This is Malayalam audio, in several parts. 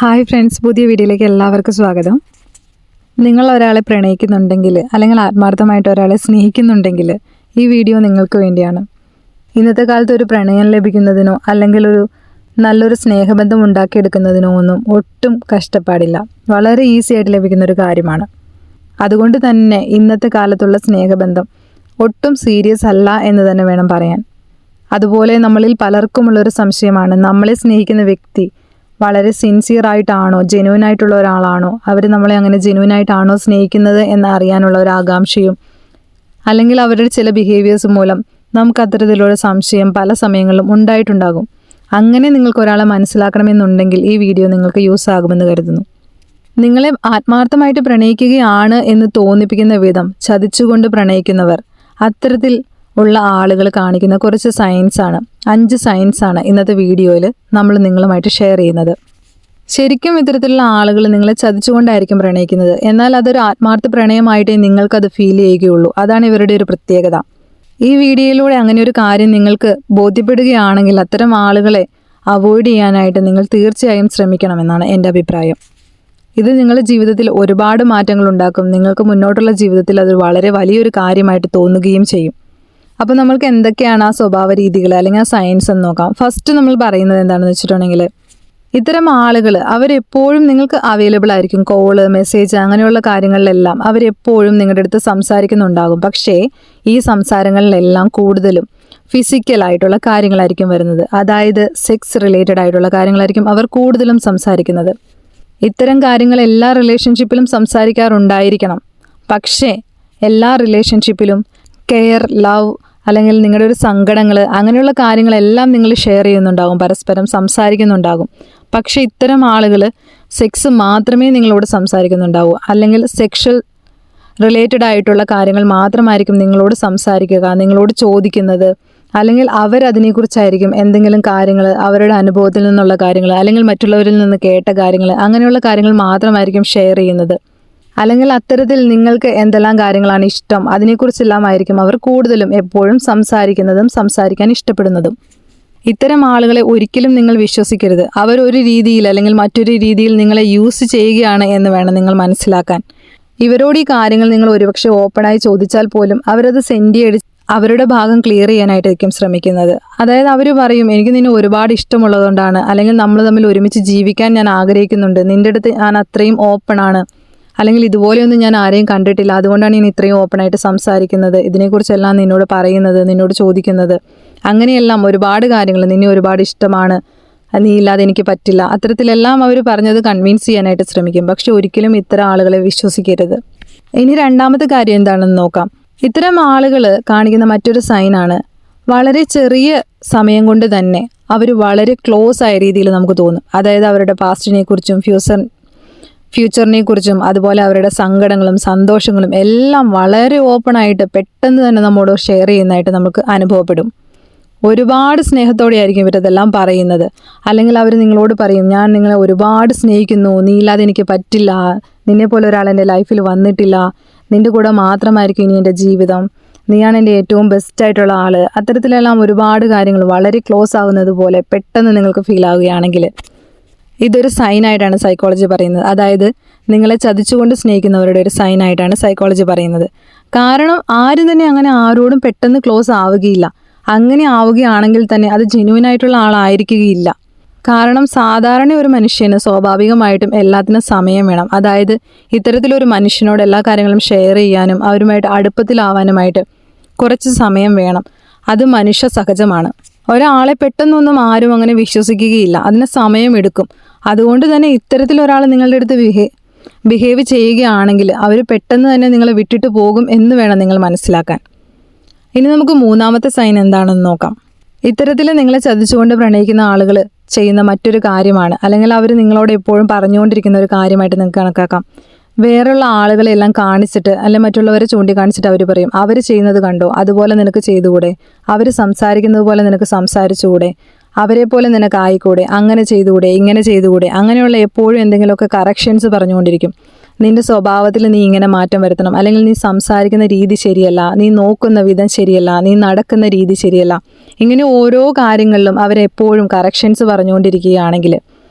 ഹായ് ഫ്രണ്ട്സ്, പുതിയ വീഡിയോയിലേക്ക് എല്ലാവർക്കും സ്വാഗതം. നിങ്ങൾ ഒരാളെ പ്രണയിക്കുന്നുണ്ടെങ്കിൽ അല്ലെങ്കിൽ ആത്മാർത്ഥമായിട്ട് ഒരാളെ സ്നേഹിക്കുന്നുണ്ടെങ്കിൽ ഈ വീഡിയോ നിങ്ങൾക്ക് വേണ്ടിയാണ്. ഇന്നത്തെ കാലത്ത് ഒരു പ്രണയം ലഭിക്കുന്നതിനോ അല്ലെങ്കിൽ ഒരു നല്ലൊരു സ്നേഹബന്ധം ഉണ്ടാക്കിയെടുക്കുന്നതിനോ ഒന്നും ഒട്ടും കഷ്ടപ്പാടില്ല. വളരെ ഈസി ആയിട്ട് ലഭിക്കുന്ന ഒരു കാര്യമാണ്. അതുകൊണ്ട് തന്നെ ഇന്നത്തെ കാലത്തുള്ള സ്നേഹബന്ധം ഒട്ടും സീരിയസ് അല്ല എന്ന് തന്നെ വേണം പറയാൻ. അതുപോലെ നമ്മളിൽ പലർക്കുമുള്ളൊരു സംശയമാണ്, നമ്മളെ സ്നേഹിക്കുന്ന വ്യക്തി വളരെ സിൻസിയർ ആയിട്ടാണോ, ജെന്യൂൻ ആയിട്ടുള്ള ഒരാളാണോ, അവർ നമ്മളെ അങ്ങനെ ജെന്യൂൻ ആയിട്ടാണോ സ്നേഹിക്കുന്നത് എന്ന് അറിയാനുള്ള ഒരു ആകാംക്ഷയും അല്ലെങ്കിൽ അവരുടെ ചില ബിഹേവിയേഴ്സ് മൂലം നമുക്ക് അത്തരത്തിലുള്ള സംശയം പല സമയങ്ങളിലും ഉണ്ടായിട്ടുണ്ടാകും. അങ്ങനെ നിങ്ങൾക്ക് ഒരാളെ മനസ്സിലാക്കണമെന്നുണ്ടെങ്കിൽ ഈ വീഡിയോ നിങ്ങൾക്ക് യൂസ് ആകുമെന്ന് കരുതുന്നു. നിങ്ങളെ ആത്മാർത്ഥമായിട്ട് പ്രണയിക്കുകയാണ് എന്ന് തോന്നിപ്പിക്കുന്ന വിധം ചതിച്ചുകൊണ്ട് പ്രണയിക്കുന്നവർ, അത്തരത്തിൽ ഉള്ള ആളുകൾ കാണിക്കുന്ന കുറച്ച് സയൻസാണ്, 5 സയൻസാണ് ഇന്നത്തെ വീഡിയോയിൽ നമ്മൾ നിങ്ങളുമായിട്ട് ഷെയർ ചെയ്യുന്നത്. ശരിക്കും ഇത്തരത്തിലുള്ള ആളുകൾ നിങ്ങളെ ചതിച്ചുകൊണ്ടായിരിക്കും പ്രണയിക്കുന്നത്. എന്നാൽ അതൊരു ആത്മാർത്ഥ പ്രണയമായിട്ടേ നിങ്ങൾക്കത് ഫീൽ ചെയ്യുകയുള്ളൂ. അതാണ് ഇവരുടെ ഒരു പ്രത്യേകത. ഈ വീഡിയോയിലൂടെ അങ്ങനെ ഒരു കാര്യം നിങ്ങൾക്ക് ബോധ്യപ്പെടുകയാണെങ്കിൽ അത്തരം ആളുകളെ അവോയ്ഡ് ചെയ്യാനായിട്ട് നിങ്ങൾ തീർച്ചയായും ശ്രമിക്കണമെന്നാണ് എൻ്റെ അഭിപ്രായം. ഇത് നിങ്ങളുടെ ജീവിതത്തിൽ ഒരുപാട് മാറ്റങ്ങൾ ഉണ്ടാക്കും. നിങ്ങൾക്ക് മുന്നോട്ടുള്ള ജീവിതത്തിൽ അത് വളരെ വലിയൊരു കാര്യമായിട്ട് തോന്നുകയും ചെയ്യും. അപ്പോൾ നമ്മൾക്ക് എന്തൊക്കെയാണ് ആ സ്വഭാവ രീതികൾ അല്ലെങ്കിൽ ആ സയൻസ് എന്ന് നോക്കാം. ഫസ്റ്റ് നമ്മൾ പറയുന്നത് എന്താണെന്ന് വെച്ചിട്ടുണ്ടെങ്കിൽ, ഇത്തരം ആളുകൾ അവരെപ്പോഴും നിങ്ങൾക്ക് അവൈലബിൾ ആയിരിക്കും. കോള്, മെസ്സേജ്, അങ്ങനെയുള്ള കാര്യങ്ങളിലെല്ലാം അവരെപ്പോഴും നിങ്ങളുടെ അടുത്ത് സംസാരിക്കുന്നുണ്ടാകും. പക്ഷേ ഈ സംസാരങ്ങളിലെല്ലാം കൂടുതലും ഫിസിക്കലായിട്ടുള്ള കാര്യങ്ങളായിരിക്കും വരുന്നത്. അതായത് സെക്സ് റിലേറ്റഡ് ആയിട്ടുള്ള കാര്യങ്ങളായിരിക്കും അവർ കൂടുതലും സംസാരിക്കുന്നത്. ഇത്തരം കാര്യങ്ങൾ എല്ലാ റിലേഷൻഷിപ്പിലും സംസാരിക്കാറുണ്ടായിരിക്കണം. പക്ഷേ എല്ലാ റിലേഷൻഷിപ്പിലും കെയർ, ലവ് അല്ലെങ്കിൽ നിങ്ങളുടെ ഒരു സങ്കടങ്ങൾ, അങ്ങനെയുള്ള കാര്യങ്ങളെല്ലാം നിങ്ങൾ ഷെയർ ചെയ്യുന്നുണ്ടാകും, പരസ്പരം സംസാരിക്കുന്നുണ്ടാകും. പക്ഷേ ഇത്തരം ആളുകൾ സെക്സ് മാത്രമേ നിങ്ങളോട് സംസാരിക്കുന്നുണ്ടാവൂ, അല്ലെങ്കിൽ സെക്ഷൽ റിലേറ്റഡ് ആയിട്ടുള്ള കാര്യങ്ങൾ മാത്രമായിരിക്കും നിങ്ങളോട് സംസാരിക്കുക, നിങ്ങളോട് ചോദിക്കുന്നത്. അല്ലെങ്കിൽ അവരതിനെക്കുറിച്ചായിരിക്കും എന്തെങ്കിലും കാര്യങ്ങൾ, അവരുടെ അനുഭവത്തിൽ നിന്നുള്ള കാര്യങ്ങൾ അല്ലെങ്കിൽ മറ്റുള്ളവരിൽ നിന്ന് കേട്ട കാര്യങ്ങൾ, അങ്ങനെയുള്ള കാര്യങ്ങൾ മാത്രമായിരിക്കും ഷെയർ ചെയ്യുന്നത്. അല്ലെങ്കിൽ അത്തരത്തിൽ നിങ്ങൾക്ക് എന്തെല്ലാം കാര്യങ്ങളാണ് ഇഷ്ടം, അതിനെക്കുറിച്ചെല്ലാം ആയിരിക്കും അവർ കൂടുതലും എപ്പോഴും സംസാരിക്കുന്നതും സംസാരിക്കാൻ ഇഷ്ടപ്പെടുന്നതും. ഇത്തരം ആളുകളെ ഒരിക്കലും നിങ്ങൾ വിശ്വസിക്കരുത്. അവരൊരു രീതിയിൽ അല്ലെങ്കിൽ മറ്റൊരു രീതിയിൽ നിങ്ങളെ യൂസ് ചെയ്യുകയാണ് എന്ന് വേണം നിങ്ങൾ മനസ്സിലാക്കാൻ. ഇവരോട് ഈ കാര്യങ്ങൾ നിങ്ങൾ ഒരുപക്ഷെ ഓപ്പണായി ചോദിച്ചാൽ പോലും അവരത് സെൻഡിയടിച്ച് അവരുടെ ഭാഗം ക്ലിയർ ചെയ്യാനായിട്ടായിരിക്കും ശ്രമിക്കുന്നത്. അതായത് അവർ പറയും, എനിക്ക് നിന്നെ ഒരുപാട് ഇഷ്ടമുള്ളതുകൊണ്ടാണ്, അല്ലെങ്കിൽ നമ്മൾ തമ്മിൽ ഒരുമിച്ച് ജീവിക്കാൻ ഞാൻ ആഗ്രഹിക്കുന്നുണ്ട്, നിൻ്റെ അടുത്ത് ഞാൻ അത്രയും ഓപ്പണാണ്, അല്ലെങ്കിൽ ഇതുപോലെയൊന്നും ഞാൻ ആരെയും കണ്ടിട്ടില്ല, അതുകൊണ്ടാണ് ഞാൻ ഇത്രയും ഓപ്പണായിട്ട് സംസാരിക്കുന്നത്, ഇതിനെക്കുറിച്ചെല്ലാം നിന്നോട് പറയുന്നത്, നിന്നോട് ചോദിക്കുന്നത്. അങ്ങനെയെല്ലാം ഒരുപാട് കാര്യങ്ങൾ, നിന്നെ ഒരുപാട് ഇഷ്ടമാണ്, നീ ഇല്ലാതെ എനിക്ക് പറ്റില്ല, അത്തരത്തിലെല്ലാം അവർ പറഞ്ഞത് കൺവിൻസ് ചെയ്യാനായിട്ട് ശ്രമിക്കും. പക്ഷെ ഒരിക്കലും ഇത്തരം ആളുകളെ വിശ്വസിക്കരുത്. ഇനി രണ്ടാമത്തെ കാര്യം എന്താണെന്ന് നോക്കാം. ഇത്തരം ആളുകൾ കാണിക്കുന്ന മറ്റൊരു സൈനാണ്, വളരെ ചെറിയ സമയം കൊണ്ട് തന്നെ അവർ വളരെ ക്ലോസ് ആയ രീതിയിൽ നമുക്ക് തോന്നും. അതായത് അവരുടെ പാസ്റ്റിനെ കുറിച്ചും ഫ്യൂച്ചറിനെ കുറിച്ചും അതുപോലെ അവരുടെ സങ്കടങ്ങളും സന്തോഷങ്ങളും എല്ലാം വളരെ ഓപ്പണായിട്ട് പെട്ടെന്ന് തന്നെ നമ്മോട് ഷെയർ ചെയ്യുന്നതായിട്ട് നമുക്ക് അനുഭവപ്പെടും. ഒരുപാട് സ്നേഹത്തോടെ ആയിരിക്കും ഇവരതെല്ലാം പറയുന്നത്. അല്ലെങ്കിൽ അവർ നിങ്ങളോട് പറയും, ഞാൻ നിങ്ങളെ ഒരുപാട് സ്നേഹിക്കുന്നു, നീ ഇല്ലാതെ എനിക്ക് പറ്റില്ല, നിന്നെപ്പോലെ ഒരാൾ എൻ്റെ ലൈഫിൽ വന്നിട്ടില്ല, നിൻ്റെ കൂടെ മാത്രമായിരിക്കും ഇനി എൻ്റെ ജീവിതം, നീയാണ് എൻ്റെ ഏറ്റവും ബെസ്റ്റായിട്ടുള്ള ആൾ. അത്തരത്തിലെല്ലാം ഒരുപാട് കാര്യങ്ങൾ വളരെ ക്ലോസ് ആകുന്നത് പോലെ പെട്ടെന്ന് നിങ്ങൾക്ക് ഫീൽ ആവുകയാണെങ്കിൽ ഇതൊരു സൈനായിട്ടാണ് സൈക്കോളജി പറയുന്നത്. അതായത് നിങ്ങളെ ചതിച്ചുകൊണ്ട് സ്നേഹിക്കുന്നവരുടെ ഒരു സൈനായിട്ടാണ് സൈക്കോളജി പറയുന്നത്. കാരണം ആരും തന്നെ അങ്ങനെ ആരോടും പെട്ടെന്ന് ക്ലോസ് ആവുകയില്ല. അങ്ങനെ ആവുകയാണെങ്കിൽ തന്നെ അത് ജെന്യൂൻ ആയിട്ടുള്ള ആളായിരിക്കുകയില്ല. കാരണം സാധാരണ ഒരു മനുഷ്യന് സ്വാഭാവികമായിട്ടും എല്ലാത്തിനും സമയം വേണം. അതായത് ഇത്തരത്തിലൊരു മനുഷ്യനോട് എല്ലാ കാര്യങ്ങളും ഷെയർ ചെയ്യാനും അവരുമായിട്ട് അടുപ്പത്തിലാവാനുമായിട്ട് കുറച്ച് സമയം വേണം. അത് മനുഷ്യ സഹജമാണ്. ഒരാളെ പെട്ടെന്നൊന്നും ആരും അങ്ങനെ വിശ്വസിക്കുകയില്ല, അതിന് സമയമെടുക്കും. അതുകൊണ്ട് തന്നെ ഇത്തരത്തിലൊരാൾ നിങ്ങളുടെ അടുത്ത് ബിഹേവ് ചെയ്യുകയാണെങ്കിൽ അവർ പെട്ടെന്ന് തന്നെ നിങ്ങളെ വിട്ടിട്ട് പോകും എന്ന് വേണം നിങ്ങൾ മനസ്സിലാക്കാൻ. ഇനി നമുക്ക് മൂന്നാമത്തെ സൈൻ എന്താണെന്ന് നോക്കാം. ഇത്തരത്തിൽ നിങ്ങളെ ചതിച്ചുകൊണ്ട് പ്രണയിക്കുന്ന ആളുകൾ ചെയ്യുന്ന മറ്റൊരു കാര്യമാണ്, അല്ലെങ്കിൽ അവർ നിങ്ങളോട് എപ്പോഴും പറഞ്ഞുകൊണ്ടിരിക്കുന്ന ഒരു കാര്യമായിട്ട് നിങ്ങൾക്ക് കണക്കാക്കാം. വേറെയുള്ള ആളുകളെല്ലാം കാണിച്ചിട്ട് അല്ലെങ്കിൽ മറ്റുള്ളവരെ ചൂണ്ടിക്കാണിച്ചിട്ട് അവർ പറയും, അവർ ചെയ്യുന്നത് കണ്ടോ, അതുപോലെ നിനക്ക് ചെയ്തുകൂടെ, അവർ സംസാരിക്കുന്നത് പോലെ നിനക്ക് സംസാരിച്ചുകൂടെ, അവരെ പോലെ നിനക്ക് ആയിക്കൂടെ, അങ്ങനെ ചെയ്തുകൂടെ, ഇങ്ങനെ ചെയ്തുകൂടെ, അങ്ങനെയുള്ള എപ്പോഴും എന്തെങ്കിലുമൊക്കെ കറക്ഷൻസ് പറഞ്ഞുകൊണ്ടിരിക്കും. നിൻ്റെ സ്വഭാവത്തിൽ നീ ഇങ്ങനെ മാറ്റം വരുത്തണം, അല്ലെങ്കിൽ നീ സംസാരിക്കുന്ന രീതി ശരിയല്ല, നീ നോക്കുന്ന വിധം ശരിയല്ല, നീ നടക്കുന്ന രീതി ശരിയല്ല. ഇങ്ങനെ ഓരോ കാര്യങ്ങളിലും അവരെപ്പോഴും കറക്ഷൻസ് പറഞ്ഞുകൊണ്ടിരിക്കുകയാണെങ്കിൽ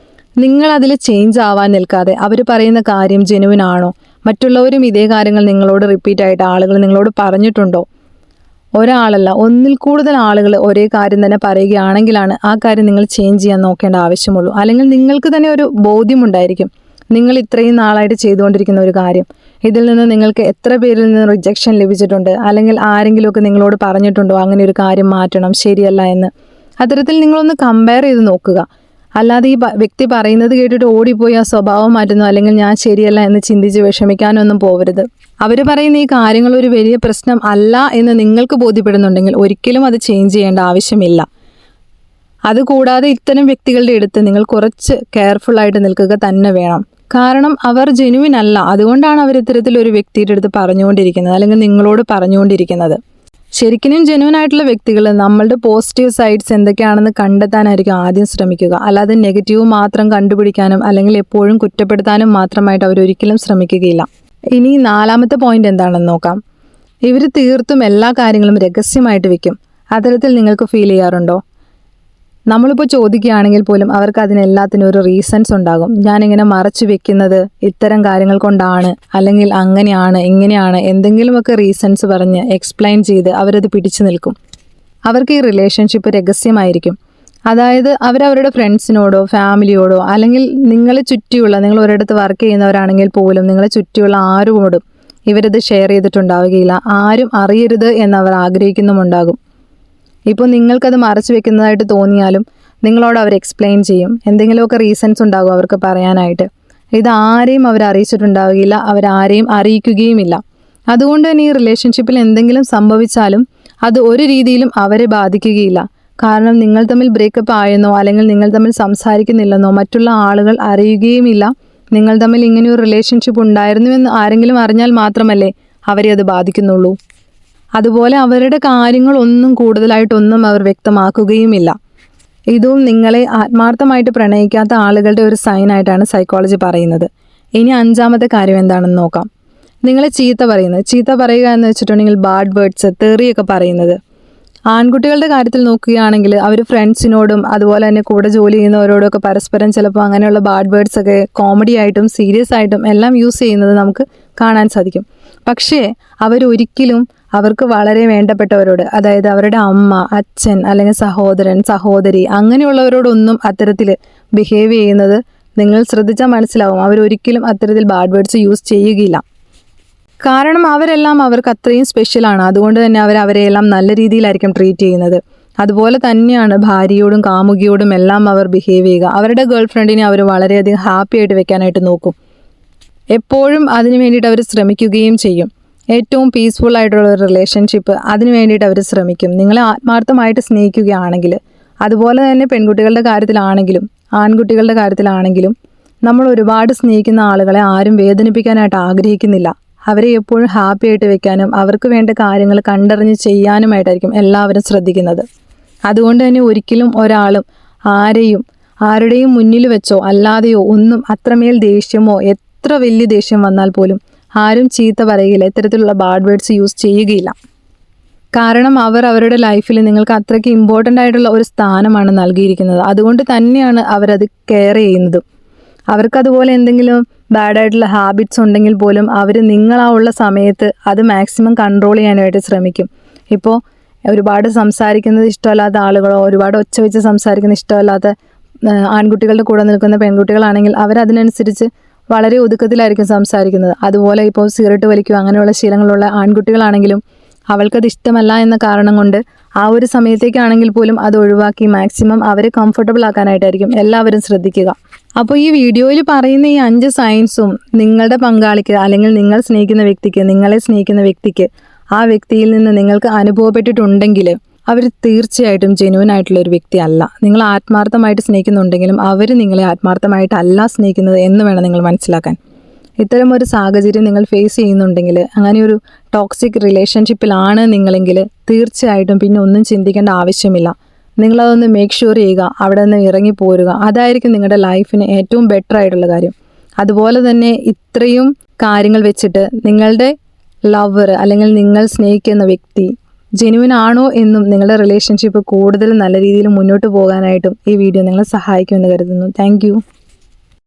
നിങ്ങൾ അതിൽ ചേഞ്ച് ആവാൻ നിൽക്കാതെ അവർ പറയുന്ന കാര്യം ജെനുവിൻ ആണോ, മറ്റുള്ളവരും ഇതേ കാര്യങ്ങൾ നിങ്ങളോട് റിപ്പീറ്റ് ആയിട്ട് ആളുകൾ നിങ്ങളോട് പറഞ്ഞിട്ടുണ്ടോ? ഒരാളല്ല, ഒന്നിൽ കൂടുതൽ ആളുകൾ ഒരേ കാര്യം തന്നെ പറയുകയാണെങ്കിലാണ് ആ കാര്യം നിങ്ങൾ ചേഞ്ച് ചെയ്യാൻ നോക്കേണ്ട ആവശ്യമുള്ളൂ. അല്ലെങ്കിൽ നിങ്ങൾക്ക് തന്നെ ഒരു ബോധ്യമുണ്ടായിരിക്കും, നിങ്ങൾ ഇത്രയും നാളായിട്ട് ചെയ്തുകൊണ്ടിരിക്കുന്ന ഒരു കാര്യം, ഇതിൽ നിന്ന് നിങ്ങൾക്ക് എത്ര പേരിൽ നിന്ന് റിജക്ഷൻ ലഭിച്ചിട്ടുണ്ട്, അല്ലെങ്കിൽ ആരെങ്കിലുമൊക്കെ നിങ്ങളോട് പറഞ്ഞിട്ടുണ്ടോ അങ്ങനെ ഒരു കാര്യം മാറ്റണം, ശരിയല്ല എന്ന്. അത്തരത്തിൽ നിങ്ങളൊന്ന് കമ്പയർ ചെയ്ത് നോക്കുക. അല്ലാതെ ഈ വ്യക്തി പറയുന്നത് കേട്ടിട്ട് ഓടിപ്പോയി ആ സ്വഭാവം മാറ്റുന്നു, അല്ലെങ്കിൽ ഞാൻ ശരിയല്ല എന്ന് ചിന്തിച്ച് വിഷമിക്കാനൊന്നും പോകരുത്. അവർ പറയുന്ന ഈ കാര്യങ്ങൾ ഒരു വലിയ പ്രശ്നം അല്ല എന്ന് നിങ്ങൾക്ക് ബോധ്യപ്പെടുന്നുണ്ടെങ്കിൽ ഒരിക്കലും അത് ചേഞ്ച് ചെയ്യേണ്ട ആവശ്യമില്ല. അതുകൂടാതെ ഇത്തരം വ്യക്തികളുടെ അടുത്ത് നിങ്ങൾ കുറച്ച് കെയർഫുള്ളായിട്ട് നിൽക്കുക തന്നെ വേണം. കാരണം അവർ ജെനുവിൻ അല്ല, അതുകൊണ്ടാണ് അവർ ഇത്തരത്തിലൊരു വ്യക്തിയുടെ അടുത്ത് പറഞ്ഞുകൊണ്ടിരിക്കുന്നത്, അല്ലെങ്കിൽ നിങ്ങളോട് പറഞ്ഞുകൊണ്ടിരിക്കുന്നത്. ശരിക്കും ജെനുവിൻ ആയിട്ടുള്ള വ്യക്തികൾ നമ്മളുടെ പോസിറ്റീവ് സൈഡ്സ് എന്തൊക്കെയാണെന്ന് കണ്ടെത്താനായിരിക്കും ആദ്യം ശ്രമിക്കുക. അല്ലാതെ നെഗറ്റീവ് മാത്രം കണ്ടുപിടിക്കാനും അല്ലെങ്കിൽ എപ്പോഴും കുറ്റപ്പെടുത്താനും മാത്രമായിട്ട് അവരൊരിക്കലും ശ്രമിക്കുകയില്ല. ഇനി 4ാമത്തെ പോയിന്റ് എന്താണെന്ന് നോക്കാം. ഇവർ തീർത്തും എല്ലാ കാര്യങ്ങളും രഹസ്യമായിട്ട് വെക്കും. അത്തരത്തിൽ നിങ്ങൾക്ക് ഫീൽ ചെയ്യാറുണ്ടോ? നമ്മളിപ്പോൾ ചോദിക്കുകയാണെങ്കിൽ പോലും അവർക്ക് അതിനെല്ലാത്തിനും ഒരു റീസൺസ് ഉണ്ടാകും. ഞാനിങ്ങനെ മറച്ചു വെക്കുന്നത് ഇത്തരം കാര്യങ്ങൾ കൊണ്ടാണ്, അല്ലെങ്കിൽ അങ്ങനെയാണ് ഇങ്ങനെയാണ്, എന്തെങ്കിലുമൊക്കെ റീസൺസ് പറഞ്ഞ് എക്സ്പ്ലെയിൻ ചെയ്ത് അവരത് പിടിച്ചു നിൽക്കും. അവർക്ക് ഈ റിലേഷൻഷിപ്പ് രഹസ്യമായിരിക്കും. അതായത് അവരവരുടെ ഫ്രണ്ട്സിനോടോ ഫാമിലിയോടോ അല്ലെങ്കിൽ നിങ്ങളെ ചുറ്റിയുള്ള, നിങ്ങൾ ഒരിടത്ത് വർക്ക് ചെയ്യുന്നവരാണെങ്കിൽ പോലും നിങ്ങളെ ചുറ്റിയുള്ള ആരോടും ഇവരത് ഷെയർ ചെയ്തിട്ടുണ്ടാവുകയില്ല. ആരും അറിയരുത് എന്നവർ ആഗ്രഹിക്കുന്നുമുണ്ടാകും. ഇപ്പോൾ നിങ്ങൾക്കത് മറച്ചു വെക്കുന്നതായിട്ട് തോന്നിയാലും നിങ്ങളോട് അവർ എക്സ്പ്ലെയിൻ ചെയ്യും. എന്തെങ്കിലുമൊക്കെ റീസൺസ് ഉണ്ടാകും അവർക്ക് പറയാനായിട്ട്. ഇത് ആരെയും അവർ അറിയിച്ചിട്ടുണ്ടാവുകയില്ല, അവരാരെയും അറിയിക്കുകയുമില്ല. അതുകൊണ്ട് തന്നെ ഈ റിലേഷൻഷിപ്പിൽ എന്തെങ്കിലും സംഭവിച്ചാലും അത് ഒരു രീതിയിലും അവരെ ബാധിക്കുകയില്ല. കാരണം നിങ്ങൾ തമ്മിൽ ബ്രേക്കപ്പ് ആയെന്നോ അല്ലെങ്കിൽ നിങ്ങൾ തമ്മിൽ സംസാരിക്കുന്നില്ലെന്നോ മറ്റുള്ള ആളുകൾ അറിയുകയുമില്ല. നിങ്ങൾ തമ്മിൽ ഇങ്ങനെയൊരു റിലേഷൻഷിപ്പ് ഉണ്ടായിരുന്നുവെന്ന് ആരെങ്കിലും അറിഞ്ഞാൽ മാത്രമല്ലേ അവരെ അത് ബാധിക്കുന്നുള്ളൂ. അതുപോലെ അവരുടെ കാര്യങ്ങളൊന്നും കൂടുതലായിട്ടൊന്നും അവർ വ്യക്തമാക്കുകയുമില്ല. ഇതും നിങ്ങളെ ആത്മാർത്ഥമായിട്ട് പ്രണയിക്കാത്ത ആളുകളുടെ ഒരു സൈനായിട്ടാണ് സൈക്കോളജി പറയുന്നത്. ഇനി 5ാമത്തെ കാര്യം എന്താണെന്ന് നോക്കാം. നിങ്ങളെ ചീത്ത പറയുക എന്ന് വെച്ചിട്ടുണ്ടെങ്കിൽ ബാഡ് വേർഡ്സ്, തെറിയൊക്കെ പറയുന്നത്. ആൺകുട്ടികളുടെ കാര്യത്തിൽ നോക്കുകയാണെങ്കിൽ അവർ ഫ്രണ്ട്സിനോടും അതുപോലെ തന്നെ കൂടെ ജോലി ചെയ്യുന്നവരോടൊക്കെ പരസ്പരം ചിലപ്പോൾ അങ്ങനെയുള്ള ബാഡ് വേർഡ്സ് ഒക്കെ കോമഡി ആയിട്ടും സീരിയസ് ആയിട്ടും എല്ലാം യൂസ് ചെയ്യുന്നത് നമുക്ക് കാണാൻ സാധിക്കും. പക്ഷേ അവരൊരിക്കലും അവർക്ക് വളരെ വേണ്ടപ്പെട്ടവരോട്, അതായത് അവരുടെ അമ്മ, അച്ഛൻ അല്ലെങ്കിൽ സഹോദരൻ, സഹോദരി അങ്ങനെയുള്ളവരോടൊന്നും അത്തരത്തിൽ ബിഹേവ് ചെയ്യുന്നത് നിങ്ങൾ ശ്രദ്ധിച്ചാൽ മനസ്സിലാവും. അവരൊരിക്കലും അത്തരത്തിൽ ബാഡ് വേർഡ്സ് യൂസ് ചെയ്യുകയില്ല. കാരണം അവരെല്ലാം അവർക്ക് അത്രയും സ്പെഷ്യലാണ്. അതുകൊണ്ട് തന്നെ അവരെല്ലാം നല്ല രീതിയിലായിരിക്കും ട്രീറ്റ് ചെയ്യുന്നത്. അതുപോലെ തന്നെയാണ് ഭാര്യയോടും കാമുകിയോടും എല്ലാം അവർ ബിഹേവ് ചെയ്യുക. അവരുടെ ഗേൾ ഫ്രണ്ടിനെ അവർ വളരെയധികം ഹാപ്പി ആയിട്ട് വെക്കാനായിട്ട് നോക്കും. എപ്പോഴും അതിനു വേണ്ടിയിട്ട് അവർ ശ്രമിക്കുകയും ചെയ്യും. ഏറ്റവും പീസ്ഫുൾ ആയിട്ടുള്ള ഒരു റിലേഷൻഷിപ്പ് അതിന് വേണ്ടിയിട്ട് അവർ ശ്രമിക്കും. നിങ്ങളെ ആത്മാർത്ഥമായിട്ട് സ്നേഹിക്കുകയാണെങ്കിൽ. അതുപോലെ തന്നെ പെൺകുട്ടികളുടെ കാര്യത്തിലാണെങ്കിലും ആൺകുട്ടികളുടെ കാര്യത്തിലാണെങ്കിലും നമ്മൾ ഒരുപാട് സ്നേഹിക്കുന്ന ആളുകളെ ആരും വേദനിപ്പിക്കാനായിട്ട് ആഗ്രഹിക്കുന്നില്ല. അവരെ എപ്പോഴും ഹാപ്പി ആയിട്ട് വെക്കാനും അവർക്ക് വേണ്ട കാര്യങ്ങൾ കണ്ടറിഞ്ഞ് ചെയ്യാനുമായിട്ടായിരിക്കും എല്ലാവരും ശ്രദ്ധിക്കുന്നത്. അതുകൊണ്ട് തന്നെ ഒരിക്കലും ഒരാളും ആരുടെയും മുന്നിൽ വെച്ചോ അല്ലാതെയോ ഒന്നും അത്രമേൽ ദേഷ്യമോ എത്ര വലിയ ദേഷ്യം വന്നാൽ പോലും ആരും ചീത്ത പറയുകയില്ല, ഇത്തരത്തിലുള്ള ബാഡ് വേർഡ്സ് യൂസ് ചെയ്യുകയില്ല. കാരണം അവരുടെ ലൈഫിൽ നിങ്ങൾക്ക് അത്രയ്ക്ക് ഇമ്പോർട്ടൻ്റ് ആയിട്ടുള്ള ഒരു സ്ഥാനമാണ് നൽകിയിരിക്കുന്നത്. അതുകൊണ്ട് തന്നെയാണ് അവരത് കെയർ ചെയ്യുന്നത്. അവർക്കതുപോലെ എന്തെങ്കിലും ബാഡായിട്ടുള്ള ഹാബിറ്റ്സ് ഉണ്ടെങ്കിൽ പോലും അവർ നിങ്ങളാവുള്ള സമയത്ത് അത് മാക്സിമം കൺട്രോൾ ചെയ്യാനായിട്ട് ശ്രമിക്കും. ഇപ്പോൾ ഒരുപാട് സംസാരിക്കുന്നത് ഇഷ്ടമല്ലാത്ത ആളുകളോ ഒരുപാട് ഒച്ച വെച്ച് സംസാരിക്കുന്ന ഇഷ്ടമല്ലാത്ത ആൺകുട്ടികളുടെ കൂടെ നിൽക്കുന്ന പെൺകുട്ടികളാണെങ്കിൽ അവരതിനനുസരിച്ച് വളരെ ഒതുക്കത്തിലായിരിക്കും സംസാരിക്കുന്നത്. അതുപോലെ ഇപ്പോൾ സിഗരറ്റ് വലിക്കുക അങ്ങനെയുള്ള ശീലങ്ങളുള്ള ആൺകുട്ടികളാണെങ്കിലും അവൾക്കത് ഇഷ്ടമല്ല എന്ന കാരണം കൊണ്ട് ആ ഒരു സമയത്തേക്കാണെങ്കിൽ പോലും അത് ഒഴിവാക്കി മാക്സിമം അവരെ കംഫർട്ടബിൾ ആക്കാനായിട്ടായിരിക്കും എല്ലാവരും ശ്രദ്ധിക്കുക. അപ്പോൾ ഈ വീഡിയോയിൽ പറയുന്ന ഈ 5 സൈൻസും നിങ്ങളുടെ പങ്കാളിക്ക് അല്ലെങ്കിൽ നിങ്ങൾ സ്നേഹിക്കുന്ന വ്യക്തിക്ക്, നിങ്ങളെ സ്നേഹിക്കുന്ന വ്യക്തിക്ക് ആ വ്യക്തിയിൽ നിന്ന് നിങ്ങൾക്ക് അനുഭവപ്പെട്ടിട്ടുണ്ടെങ്കിൽ അവർ തീർച്ചയായിട്ടും ജെന്യുവൻ ആയിട്ടുള്ള ഒരു വ്യക്തി അല്ല. നിങ്ങൾ ആത്മാർത്ഥമായിട്ട് സ്നേഹിക്കുന്നുണ്ടെങ്കിലും അവർ നിങ്ങളെ ആത്മാർത്ഥമായിട്ടല്ല സ്നേഹിക്കുന്നത് എന്ന് വേണം നിങ്ങൾ മനസ്സിലാക്കാൻ. ഇത്തരം ഒരു സാഹചര്യം നിങ്ങൾ ഫേസ് ചെയ്യുന്നുണ്ടെങ്കിൽ, അങ്ങനെയൊരു ടോക്സിക് റിലേഷൻഷിപ്പിലാണ് നിങ്ങളെങ്കിൽ തീർച്ചയായിട്ടും പിന്നെ ഒന്നും ചിന്തിക്കേണ്ട ആവശ്യമില്ല. നിങ്ങളതൊന്ന് മേക്ക് ഷുവർ ചെയ്യുക, അവിടെ നിന്ന് ഇറങ്ങിപ്പോരുക. അതായിരിക്കും നിങ്ങളുടെ ലൈഫിന് ഏറ്റവും ബെറ്റർ ആയിട്ടുള്ള കാര്യം. അതുപോലെ തന്നെ ഇത്രയും കാര്യങ്ങൾ വെച്ചിട്ട് നിങ്ങളുടെ ലവർ അല്ലെങ്കിൽ നിങ്ങൾ സ്നേഹിക്കുന്ന വ്യക്തി ജെന്യുവൻ ആണോ എന്നും നിങ്ങളുടെ റിലേഷൻഷിപ്പ് കൂടുതൽ നല്ല രീതിയിൽ മുന്നോട്ട് പോകാനായിട്ടും ഈ വീഡിയോ നിങ്ങളെ സഹായിക്കുമെന്ന് കരുതുന്നു. താങ്ക്